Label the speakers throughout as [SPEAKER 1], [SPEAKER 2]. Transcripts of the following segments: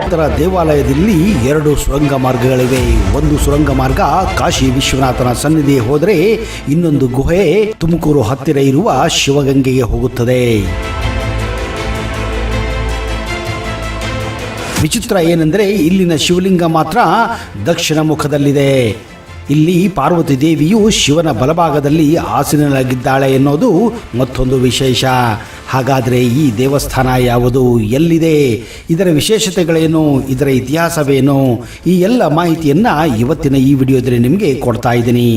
[SPEAKER 1] ಭಕ್ತರ ದೇವಾಲಯದಲ್ಲಿ 2 ಸುರಂಗ ಮಾರ್ಗಗಳಿವೆ. ಒಂದು ಸುರಂಗ ಮಾರ್ಗ ಕಾಶಿ ವಿಶ್ವನಾಥನ ಸನ್ನಿಧಿ ಹೋದರೆ, ಇನ್ನೊಂದು ಗುಹೆ ತುಮಕೂರು ಹತ್ತಿರ ಇರುವ ಶಿವಗಂಗೆಗೆ ಹೋಗುತ್ತದೆ. ವಿಚಿತ್ರ ಏನೆಂದರೆ ಇಲ್ಲಿನ ಶಿವಲಿಂಗ ಮಾತ್ರ ದಕ್ಷಿಣ ಮುಖದಲ್ಲಿದೆ. ಇಲ್ಲಿ ಪಾರ್ವತಿ ದೇವಿಯು ಶಿವನ ಬಲಭಾಗದಲ್ಲಿ ಆಸೀನಳಾಗಿದ್ದಾಳೆ ಎನ್ನುವುದು ಮತ್ತೊಂದು ವಿಶೇಷ. ಹಾಗಾದರೆ ಈ ದೇವಸ್ಥಾನ ಯಾವುದು, ಎಲ್ಲಿದೆ, ಇದರ ವಿಶೇಷತೆಗಳೇನು, ಇದರ ಇತಿಹಾಸವೇನು, ಈ ಎಲ್ಲ ಮಾಹಿತಿಯನ್ನು ಇವತ್ತಿನ ಈ ವಿಡಿಯೋದಲ್ಲಿ ನಿಮಗೆ ಕೊಡ್ತಾ ಇದ್ದೀನಿ.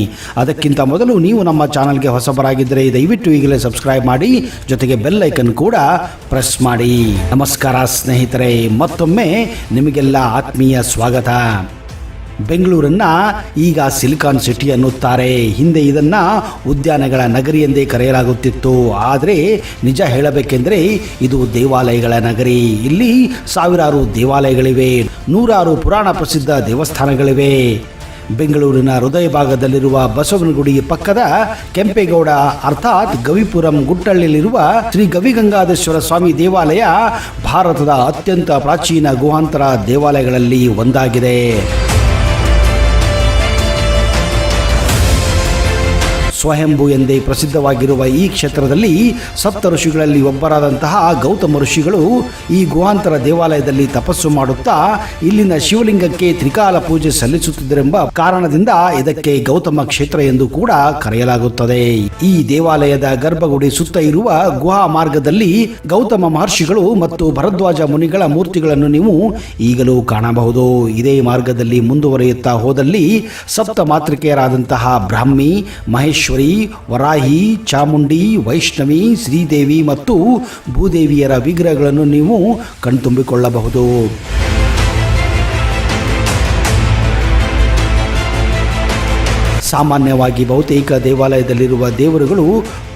[SPEAKER 1] ಅದಕ್ಕಿಂತ ಮೊದಲು ನೀವು ನಮ್ಮ ಚಾನಲ್ಗೆ ಹೊಸಬರಾಗಿದ್ದರೆ ದಯವಿಟ್ಟು ಈಗಲೇ ಸಬ್ಸ್ಕ್ರೈಬ್ ಮಾಡಿ, ಜೊತೆಗೆ ಬೆಲ್ ಐಕನ್ ಕೂಡ ಪ್ರೆಸ್ ಮಾಡಿ. ನಮಸ್ಕಾರ ಸ್ನೇಹಿತರೆ, ಮತ್ತೊಮ್ಮೆ ನಿಮಗೆಲ್ಲ ಆತ್ಮೀಯ ಸ್ವಾಗತ. ಬೆಂಗಳೂರನ್ನ ಈಗ ಸಿಲಿಕಾನ್ ಸಿಟಿ ಅನ್ನುತ್ತಾರೆ. ಹಿಂದೆ ಇದನ್ನ ಉದ್ಯಾನಗಳ ನಗರಿ ಎಂದೇ ಕರೆಯಲಾಗುತ್ತಿತ್ತು. ಆದರೆ ನಿಜ ಹೇಳಬೇಕೆಂದರೆ ಇದು ದೇವಾಲಯಗಳ ನಗರಿ. ಇಲ್ಲಿ ಸಾವಿರಾರು ದೇವಾಲಯಗಳಿವೆ, ನೂರಾರು ಪುರಾಣ ಪ್ರಸಿದ್ಧ ದೇವಸ್ಥಾನಗಳಿವೆ. ಬೆಂಗಳೂರಿನ ಹೃದಯ ಭಾಗದಲ್ಲಿರುವ ಬಸವನಗುಡಿ ಪಕ್ಕದ ಕೆಂಪೇಗೌಡ ಅರ್ಥಾತ್ ಗವಿಪುರಂ ಗುಟ್ಟಳ್ಳಿಯಲ್ಲಿರುವ ಶ್ರೀ ಗವಿಗಂಗಾಧೇಶ್ವರ ಸ್ವಾಮಿ ದೇವಾಲಯ ಭಾರತದ ಅತ್ಯಂತ ಪ್ರಾಚೀನ ಗುಹಾಂತರ ದೇವಾಲಯಗಳಲ್ಲಿ ಒಂದಾಗಿದೆ. ಸ್ವಯಂಭು ಎಂದೇ ಪ್ರಸಿದ್ಧವಾಗಿರುವ ಈ ಕ್ಷೇತ್ರದಲ್ಲಿ ಸಪ್ತ ಋಷಿಗಳಲ್ಲಿ ಒಬ್ಬರಾದಂತಹ ಗೌತಮ ಋಷಿಗಳು ಈ ಗುಹಾಂತರ ದೇವಾಲಯದಲ್ಲಿ ತಪಸ್ಸು ಮಾಡುತ್ತಾ ಇಲ್ಲಿನ ಶಿವಲಿಂಗಕ್ಕೆ ತ್ರಿಕಾಲ ಪೂಜೆ ಸಲ್ಲಿಸುತ್ತಿದ್ದರೆಂಬ ಕಾರಣದಿಂದ ಇದಕ್ಕೆ ಗೌತಮ ಕ್ಷೇತ್ರ ಎಂದು ಕೂಡ ಕರೆಯಲಾಗುತ್ತದೆ. ಈ ದೇವಾಲಯದ ಗರ್ಭಗುಡಿ ಸುತ್ತ ಇರುವ ಗುಹಾ ಮಾರ್ಗದಲ್ಲಿ ಗೌತಮ ಮಹರ್ಷಿಗಳು ಮತ್ತು ಭರದ್ವಾಜ ಮುನಿಗಳ ಮೂರ್ತಿಗಳನ್ನು ನೀವು ಈಗಲೂ ಕಾಣಬಹುದು. ಇದೇ ಮಾರ್ಗದಲ್ಲಿ ಮುಂದುವರಿಯುತ್ತಾ ಹೋದಲ್ಲಿ ಸಪ್ತ ಮಾತೃಕೆಯರಾದಂತಹ ಬ್ರಾಹ್ಮಿ, ಮಹೇಶ್ವರಿ, ವರಾಹಿ, ಚಾಮುಂಡಿ, ವೈಷ್ಣವಿ, ಶ್ರೀದೇವಿ ಮತ್ತು ಭೂದೇವಿಯರ ವಿಗ್ರಹಗಳನ್ನು ನೀವು ಕಣ್ತುಂಬಿಕೊಳ್ಳಬಹುದು. ಸಾಮಾನ್ಯವಾಗಿ ಬಹುತೇಕ ದೇವಾಲಯದಲ್ಲಿರುವ ದೇವರುಗಳು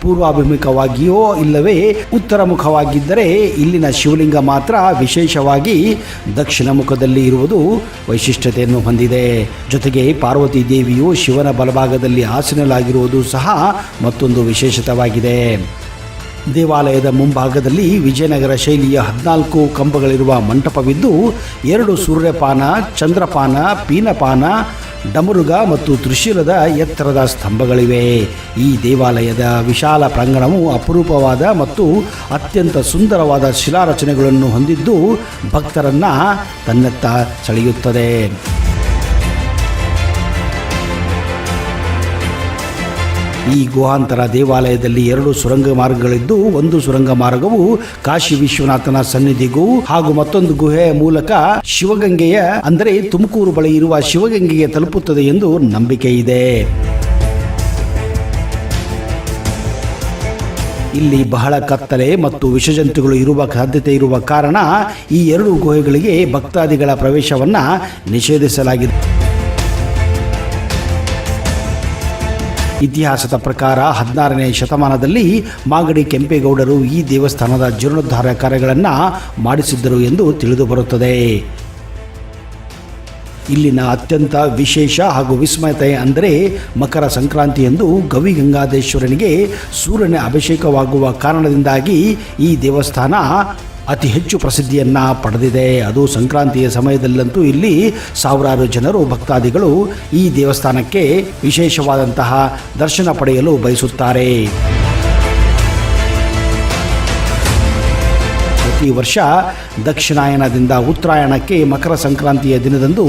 [SPEAKER 1] ಪೂರ್ವಾಭಿಮುಖವಾಗಿಯೋ ಇಲ್ಲವೇ ಉತ್ತರ ಮುಖವಾಗಿದ್ದರೆ, ಇಲ್ಲಿನ ಶಿವಲಿಂಗ ಮಾತ್ರ ವಿಶೇಷವಾಗಿ ದಕ್ಷಿಣ ಮುಖದಲ್ಲಿ ಇರುವುದು ವೈಶಿಷ್ಟ್ಯತೆಯನ್ನು ಹೊಂದಿದೆ. ಜೊತೆಗೆ ಪಾರ್ವತಿ ದೇವಿಯು ಶಿವನ ಬಲಭಾಗದಲ್ಲಿ ಆಸೀನಳಾಗಿರುವುದು ಸಹ ಮತ್ತೊಂದು ವಿಶೇಷತೆಯಾಗಿದೆ. ದೇವಾಲಯದ ಮುಂಭಾಗದಲ್ಲಿ ವಿಜಯನಗರ ಶೈಲಿಯ 14 ಕಂಬಗಳಿರುವ ಮಂಟಪವಿದ್ದು 2 ಸೂರ್ಯಪಾನ, ಚಂದ್ರಪಾನ, ಪೀನಪಾನ, ಡಮರುಗ ಮತ್ತು ತ್ರಿಶೂಲದ ಎತ್ತರದ ಸ್ತಂಭಗಳಿವೆ. ಈ ದೇವಾಲಯದ ವಿಶಾಲ ಪ್ರಾಂಗಣವು ಅಪರೂಪವಾದ ಮತ್ತು ಅತ್ಯಂತ ಸುಂದರವಾದ ಶಿಲಾರಚನೆಗಳನ್ನು ಹೊಂದಿದ್ದು ಭಕ್ತರನ್ನ ತನ್ನತ್ತ ಸೆಳೆಯುತ್ತದೆ. ಈ ಗುಹಾಂತರ ದೇವಾಲಯದಲ್ಲಿ 2 ಸುರಂಗ ಮಾರ್ಗಗಳಿದ್ದು, ಒಂದು ಸುರಂಗ ಮಾರ್ಗವು ಕಾಶಿ ವಿಶ್ವನಾಥನ ಸನ್ನಿಧಿಗೂ ಹಾಗೂ ಮತ್ತೊಂದು ಗುಹೆಯ ಮೂಲಕ ಶಿವಗಂಗೆಯ ಅಂದರೆ ತುಮಕೂರು ಬಳಿ ಇರುವ ಶಿವಗಂಗೆಗೆ ತಲುಪುತ್ತದೆ ಎಂದು ನಂಬಿಕೆ ಇದೆ. ಇಲ್ಲಿ ಬಹಳ ಕತ್ತಲೆ ಮತ್ತು ವಿಷಜಂತುಗಳು ಇರುವ ಸಾಧ್ಯತೆ ಇರುವ ಕಾರಣ ಈ 2 ಗುಹೆಗಳಿಗೆ ಭಕ್ತಾದಿಗಳ ಪ್ರವೇಶವನ್ನ ನಿಷೇಧಿಸಲಾಗಿದೆ. ಇತಿಹಾಸದ ಪ್ರಕಾರ 16ನೇ ಶತಮಾನದಲ್ಲಿ ಮಾಗಡಿ ಕೆಂಪೇಗೌಡರು ಈ ದೇವಸ್ಥಾನದ ಜೀರ್ಣೋದ್ಧಾರ ಕಾರ್ಯಗಳನ್ನು ಮಾಡಿಸಿದ್ದರು ಎಂದು ತಿಳಿದು ಬರುತ್ತದೆ. ಇಲ್ಲಿನ ಅತ್ಯಂತ ವಿಶೇಷ ಹಾಗೂ ವಿಸ್ಮಯತೆ ಅಂದರೆ ಮಕರ ಸಂಕ್ರಾಂತಿಯಂದು ಗವಿಗಂಗಾಧೇಶ್ವರನಿಗೆ ಸೂರ್ಯನ ಅಭಿಷೇಕವಾಗುವ ಕಾರಣದಿಂದಾಗಿ ಈ ದೇವಸ್ಥಾನ ಅತಿ ಹೆಚ್ಚು ಪ್ರಸಿದ್ಧಿಯನ್ನು ಪಡೆದಿದೆ. ಅದು ಸಂಕ್ರಾಂತಿಯ ಸಮಯದಲ್ಲಂತೂ ಇಲ್ಲಿ ಸಾವಿರಾರು ಜನರು ಭಕ್ತಾದಿಗಳು ಈ ದೇವಸ್ಥಾನಕ್ಕೆ ವಿಶೇಷವಾದಂತಹ ದರ್ಶನ ಪಡೆಯಲು ಬಯಸುತ್ತಾರೆ. ಪ್ರತಿ ವರ್ಷ ದಕ್ಷಿಣಾಯನದಿಂದ ಉತ್ತರಾಯಣಕ್ಕೆ ಮಕರ ಸಂಕ್ರಾಂತಿಯ ದಿನದಂದು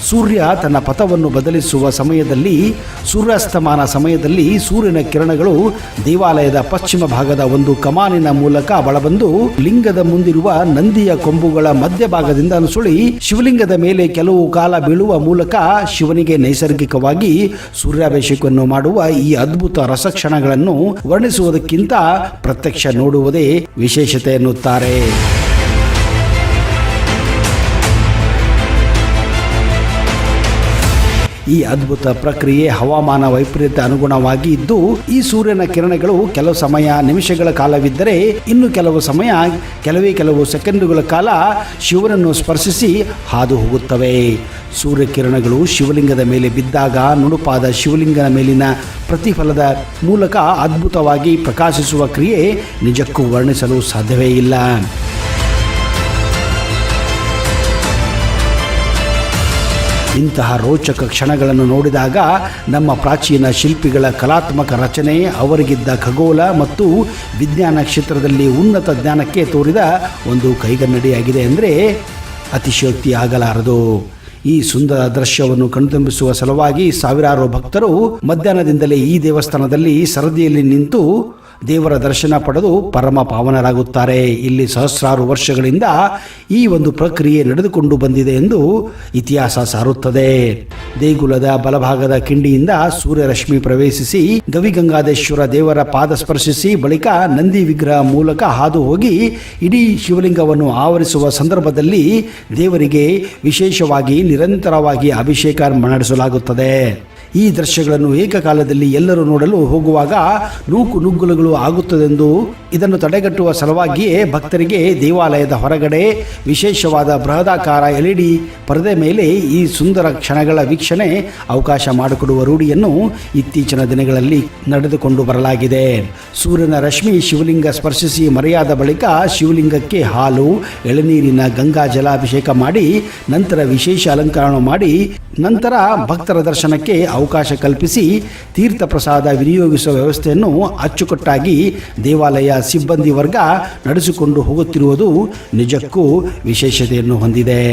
[SPEAKER 1] ಸೂರ್ಯ ತನ್ನ ಪಥವನ್ನು ಬದಲಿಸುವ ಸಮಯದಲ್ಲಿ ಸೂರ್ಯಾಸ್ತಮಾನ ಸಮಯದಲ್ಲಿ ಸೂರ್ಯನ ಕಿರಣಗಳು ದೇವಾಲಯದ ಪಶ್ಚಿಮ ಭಾಗದ ಒಂದು ಕಮಾನಿನ ಮೂಲಕ ಒಳಬಂದು ಲಿಂಗದ ಮುಂದಿರುವ ನಂದಿಯ ಕೊಂಬುಗಳ ಮಧ್ಯಭಾಗದಿಂದ ನುಸುಳಿ ಶಿವಲಿಂಗದ ಮೇಲೆ ಕೆಲವು ಕಾಲ ಬೀಳುವ ಮೂಲಕ ಶಿವನಿಗೆ ನೈಸರ್ಗಿಕವಾಗಿ ಸೂರ್ಯಾಭಿಷೇಕವನ್ನು ಮಾಡುವ ಈ ಅದ್ಭುತ ರಸಕ್ಷಣಗಳನ್ನು ವರ್ಣಿಸುವುದಕ್ಕಿಂತ ಪ್ರತ್ಯಕ್ಷ ನೋಡುವುದೇ ವಿಶೇಷತೆ ಎನ್ನುತ್ತಾರೆ. ಈ ಅದ್ಭುತ ಪ್ರಕ್ರಿಯೆ ಹವಾಮಾನ ವೈಪರೀತ್ಯ ಅನುಗುಣವಾಗಿ ಇದ್ದು, ಈ ಸೂರ್ಯನ ಕಿರಣಗಳು ಕೆಲವು ಸಮಯ ನಿಮಿಷಗಳ ಕಾಲವಿದ್ದರೆ, ಇನ್ನು ಕೆಲವು ಸಮಯ ಕೆಲವು ಸೆಕೆಂಡುಗಳ ಕಾಲ ಶಿವನನ್ನು ಸ್ಪರ್ಶಿಸಿ ಹಾದು ಹೋಗುತ್ತವೆ. ಸೂರ್ಯಕಿರಣಗಳು ಶಿವಲಿಂಗದ ಮೇಲೆ ಬಿದ್ದಾಗ ನುಣುಪಾದ ಶಿವಲಿಂಗನ ಮೇಲಿನ ಪ್ರತಿಫಲದ ಮೂಲಕ ಅದ್ಭುತವಾಗಿ ಪ್ರಕಾಶಿಸುವ ಕ್ರಿಯೆ ನಿಜಕ್ಕೂ ವರ್ಣಿಸಲು ಸಾಧ್ಯವೇ ಇಲ್ಲ. ಇಂತಹ ರೋಚಕ ಕ್ಷಣಗಳನ್ನು ನೋಡಿದಾಗ ನಮ್ಮ ಪ್ರಾಚೀನ ಶಿಲ್ಪಿಗಳ ಕಲಾತ್ಮಕ ರಚನೆ ಅವರಿಗಿದ್ದ ಖಗೋಳ ಮತ್ತು ವಿಜ್ಞಾನ ಕ್ಷೇತ್ರದಲ್ಲಿ ಉನ್ನತ ಜ್ಞಾನಕ್ಕೆ ತೋರಿದ ಒಂದು ಕೈಗನ್ನಡಿಯಾಗಿದೆ ಅಂದರೆ ಅತಿಶಯೋಕ್ತಿ ಆಗಲಾರದು. ಈ ಸುಂದರ ದೃಶ್ಯವನ್ನು ಕಣ್ತುಂಬಿಸುವ ಸಲುವಾಗಿ ಸಾವಿರಾರು ಭಕ್ತರು ಮಧ್ಯಾಹ್ನದಿಂದಲೇ ಈ ದೇವಸ್ಥಾನದಲ್ಲಿ ಸರದಿಯಲ್ಲಿ ನಿಂತು ದೇವರ ದರ್ಶನ ಪಡೆದು ಪರಮ ಪಾವನರಾಗುತ್ತಾರೆ. ಇಲ್ಲಿ ಸಹಸ್ರಾರು ವರ್ಷಗಳಿಂದ ಈ ಒಂದು ಪ್ರಕ್ರಿಯೆ ನಡೆದುಕೊಂಡು ಬಂದಿದೆ ಎಂದು ಇತಿಹಾಸ ಸಾರುತ್ತದೆ. ದೇಗುಲದ ಬಲಭಾಗದ ಕಿಂಡಿಯಿಂದ ಸೂರ್ಯರಶ್ಮಿ ಪ್ರವೇಶಿಸಿ ಗವಿಗಂಗಾಧೇಶ್ವರ ದೇವರ ಪಾದ ಸ್ಪರ್ಶಿಸಿ ಬಳಿಕ ನಂದಿ ವಿಗ್ರಹ ಮೂಲಕ ಹಾದು ಹೋಗಿ ಇಡೀ ಶಿವಲಿಂಗವನ್ನು ಆವರಿಸುವ ಸಂದರ್ಭದಲ್ಲಿ ದೇವರಿಗೆ ವಿಶೇಷವಾಗಿ ನಿರಂತರವಾಗಿ ಅಭಿಷೇಕ ನಡೆಸಲಾಗುತ್ತದೆ. ಈ ದೃಶ್ಯಗಳನ್ನು ಏಕಕಾಲದಲ್ಲಿ ಎಲ್ಲರೂ ನೋಡಲು ಹೋಗುವಾಗ ನೂಕು ನುಗ್ಗಲುಗಳು ಆಗುತ್ತದೆಂದು ಇದನ್ನು ತಡೆಗಟ್ಟುವ ಸಲುವಾಗಿಯೇ ಭಕ್ತರಿಗೆ ದೇವಾಲಯದ ಹೊರಗಡೆ ವಿಶೇಷವಾದ ಬೃಹದಾಕಾರ LED ಪರದೆ ಮೇಲೆ ಈ ಸುಂದರ ಕ್ಷಣಗಳ ವೀಕ್ಷಣೆ ಅವಕಾಶ ಮಾಡಿಕೊಡುವ ರೂಢಿಯನ್ನು ಇತ್ತೀಚಿನ ದಿನಗಳಲ್ಲಿ ನಡೆದುಕೊಂಡು ಬರಲಾಗಿದೆ. ಸೂರ್ಯನ ರಶ್ಮಿ ಶಿವಲಿಂಗ ಸ್ಪರ್ಶಿಸಿ ಮರೆಯಾದ ಬಳಿಕ ಶಿವಲಿಂಗಕ್ಕೆ ಹಾಲು ಎಳನೀರಿನ ಗಂಗಾ ಜಲಾಭಿಷೇಕ ಮಾಡಿ ನಂತರ ವಿಶೇಷ ಅಲಂಕಾರ ಮಾಡಿ ನಂತರ ಭಕ್ತರ ದರ್ಶನಕ್ಕೆ ಅವಕಾಶ ಕಲ್ಪಿಸಿ ತೀರ್ಥ ಪ್ರಸಾದ ವಿನಿಯೋಗಿಸುವ ವ್ಯವಸ್ಥೆಯನ್ನು ಅಚ್ಚುಕಟ್ಟಾಗಿ ದೇವಾಲಯ ಸಿಬ್ಬಂದಿ ವರ್ಗ ನಡೆಸಿಕೊಂಡು ಹೋಗುತ್ತಿರುವುದು ನಿಜಕ್ಕೂ ವಿಶೇಷತೆಯನ್ನು ಹೊಂದಿದೆ.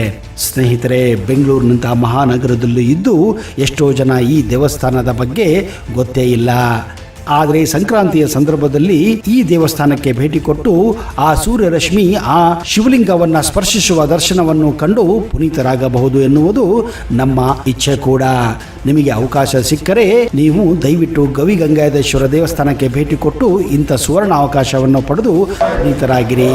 [SPEAKER 1] ಸ್ನೇಹಿತರೆ, ಬೆಂಗಳೂರಿನಂತಹ ಮಹಾನಗರದಲ್ಲೂ ಇದ್ದು ಎಷ್ಟೋ ಜನ ಈ ದೇವಸ್ಥಾನದ ಬಗ್ಗೆ ಗೊತ್ತೇ ಇಲ್ಲ. ಆದರೆ ಸಂಕ್ರಾಂತಿಯ ಸಂದರ್ಭದಲ್ಲಿ ಈ ದೇವಸ್ಥಾನಕ್ಕೆ ಭೇಟಿ ಕೊಟ್ಟು ಆ ಸೂರ್ಯರಶ್ಮಿ ಆ ಶಿವಲಿಂಗವನ್ನು ಸ್ಪರ್ಶಿಸುವ ದರ್ಶನವನ್ನು ಕಂಡು ಪುನೀತರಾಗಬಹುದು ಎನ್ನುವುದು ನಮ್ಮ ಇಚ್ಛೆ ಕೂಡ. ನಿಮಗೆ ಅವಕಾಶ ಸಿಕ್ಕರೆ ನೀವು ದಯವಿಟ್ಟು ಗವಿಗಂಗಾಧೇಶ್ವರ ದೇವಸ್ಥಾನಕ್ಕೆ ಭೇಟಿ ಕೊಟ್ಟು ಇಂಥ ಸುವರ್ಣ ಅವಕಾಶವನ್ನು ಪಡೆದು ಪುನೀತರಾಗಿರಿ.